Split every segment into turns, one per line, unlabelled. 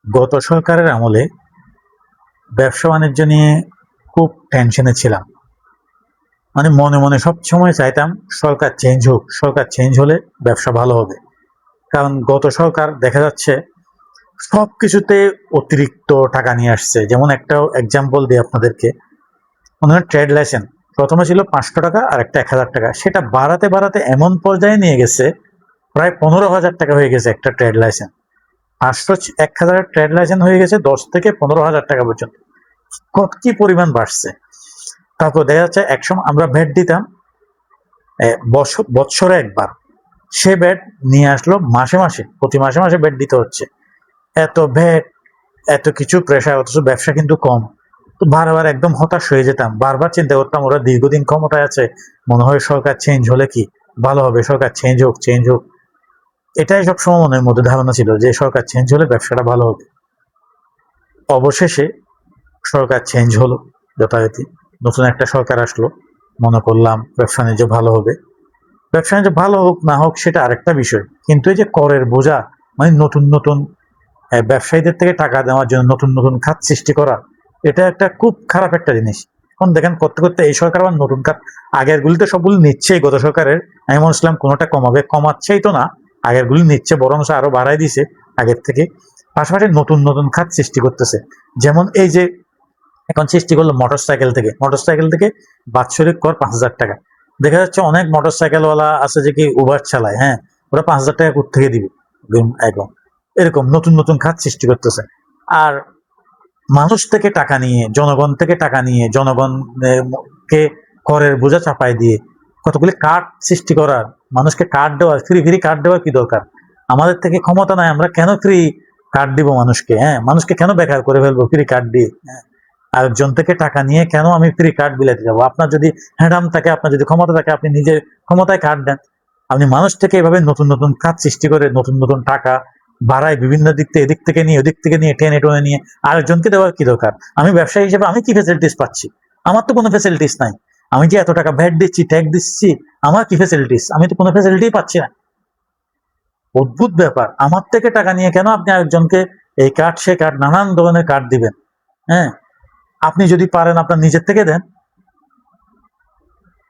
গত সরকারের আমলে ব্যবসা বাণিজ্য নিয়ে খুব টেনশনে ছিলাম। মানে মনে মনে সবসময় চাইতাম সরকার চেঞ্জ হোক, সরকার চেঞ্জ হলে ব্যবসা ভালো হবে। কারণ গত সরকার দেখা যাচ্ছে সবকিছুতে অতিরিক্ত টাকা নিয়ে আসছে। যেমন একটা এক্সাম্পল দিই আপনাদেরকে, মনে হয় ট্রেড লাইসেন্স প্রথমে ছিল 500 টাকা আর একটা 1000 টাকা, সেটা বাড়াতে বাড়াতে এমন পর্যায়ে নিয়ে গেছে প্রায় 15,000 টাকা হয়ে গেছে একটা ট্রেড লাইসেন্স। 500 1000 ট্রেড লাইসেন্স হয়ে গেছে 10 থেকে 15,000 টাকা পর্যন্ত। কি পরিমাণ বাড়ছে। তারপর দেখা যাচ্ছে একসময় আমরা ভ্যাট দিতাম বৎসরে একবার, সে ভ্যাট নিয়ে আসলো মাসে মাসে, প্রতি মাসে মাসে ভ্যাট দিতে হচ্ছে। এত ভ্যাট, এত কিছু প্রেশার, অথচ ব্যবসা কিন্তু কম। তো বারবার একদম হতাশ হয়ে যেতাম, বারবার চিন্তা করতাম ওরা দীর্ঘদিন ক্ষমতায় আছে, মনে হয় সরকার চেঞ্জ হলে কি ভালো হবে, সরকার চেঞ্জ হোক চেঞ্জ হোক। এটাই সবসময় মনের মধ্যে ধারণা ছিল যে সরকার চেঞ্জ হলে ব্যবসাটা ভালো হবে। অবশেষে সরকার চেঞ্জ হলো, যথারীতি নতুন একটা সরকার আসলো, মনে করলাম ব্যবসা বাণিজ্য ভালো হবে। ব্যবসা বাণিজ্য ভালো হোক না হোক সেটা আরেকটা বিষয়, কিন্তু এই যে করের বোঝা, মানে নতুন নতুন ব্যবসায়ীদের থেকে টাকা দেওয়ার জন্য নতুন নতুন খাত সৃষ্টি করা, এটা একটা খুব খারাপ একটা জিনিস। এখন দেখেন করতে করতে এই সরকার আবার নতুন খাত, আগের গুলিতে সবগুলো নিচ্ছেই গত সরকারের, আমি বলছিলাম কোনোটা কমাবে, কমাচ্ছেই তো না, আগের গুলি নিচ্ছে, বরং আরো বাড়াই দিছে আগের থেকে। পাশাপাশি নতুন নতুন খাত সৃষ্টি করতেছে। যেমন এই যে এখন সৃষ্টি করলো মোটরসাইকেল থেকে বাৎসরিক কর 5,000 টাকা। দেখা যাচ্ছে অনেক মোটরসাইকেলওয়ালা আছে যে কি উবার চালায়, হ্যাঁ, ওরা 5,000 টাকা কোথেকে দিবে একদম। এরকম নতুন নতুন খাত সৃষ্টি করতেছে। আর মানুষ থেকে টাকা নিয়ে, জনগণ থেকে টাকা নিয়ে, জনগণকে করের বোঝা চাপায় দিয়ে কতগুলি কার্ড সৃষ্টি করার, মানুষকে কার্ড দেওয়ার, ফ্রি ফ্রি কার্ড দেওয়ার কি দরকার? আমাদের থেকে ক্ষমতা নাই, আমরা কেন ফ্রি কার্ড দিব মানুষকে? হ্যাঁ, মানুষকে কেন বেকার করে ফেলবো ফ্রি কার্ড দিয়ে? হ্যাঁ, আরেকজন থেকে টাকা নিয়ে কেন আমি ফ্রি কার্ড বিলাতে যাবো? আপনার যদি হ্যাডাম থাকে, আপনার যদি ক্ষমতা থাকে, আপনি নিজের ক্ষমতায় কার্ড দেন। আপনি মানুষ থেকে এভাবে নতুন নতুন খাত সৃষ্টি করে নতুন নতুন টাকা বাড়ায়, বিভিন্ন দিক থেকে, এদিক থেকে নিয়ে ওদিক থেকে নিয়ে টেনে টেনে নিয়ে আরেকজনকে দেওয়ার কি দরকার? আমি ব্যবসায়ী হিসেবে আমি কি ফ্যাসিলিটিস পাচ্ছি? আমার তো কোনো ফ্যাসিলিটিস নাই। আমি যে এত টাকা ভ্যাট দিচ্ছি, ট্যাক্স দিচ্ছি, আমার কি ফ্যাসিলিটিস? আমি তো কোনো ফ্যাসিলিটি পাচ্ছি না। অদ্ভুত ব্যাপার, আমার থেকে টাকা নিয়ে কেন আপনি আরেকজনকে এই কার্ড সে কার্ড নানান ধরনের কার্ড দিবেন? হ্যাঁ, আপনি যদি পারেন আপনার নিজের থেকে দেন।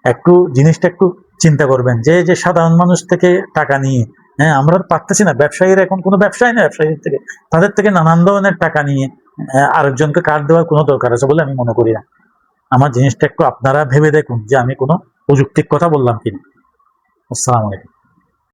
একটু জিনিসটা একটু চিন্তা করবেন যে যে সাধারণ মানুষ থেকে টাকা নিয়ে, হ্যাঁ, আমরা পারতেছি না, ব্যবসায়ীরা এখন কোনো ব্যবসায়ী না, ব্যবসায়ীদের থেকে, তাদের থেকে নানান ধরনের টাকা নিয়ে আরেকজনকে কার্ড দেওয়ার কোনো দরকার আছে বলে আমি মনে করি না। আমার জিনিসটা একটু আপনারা ভেবে দেখুন যে আমি কোনো অযৌক্তিক কথা বললাম কিনা। আসসালামু আলাইকুম।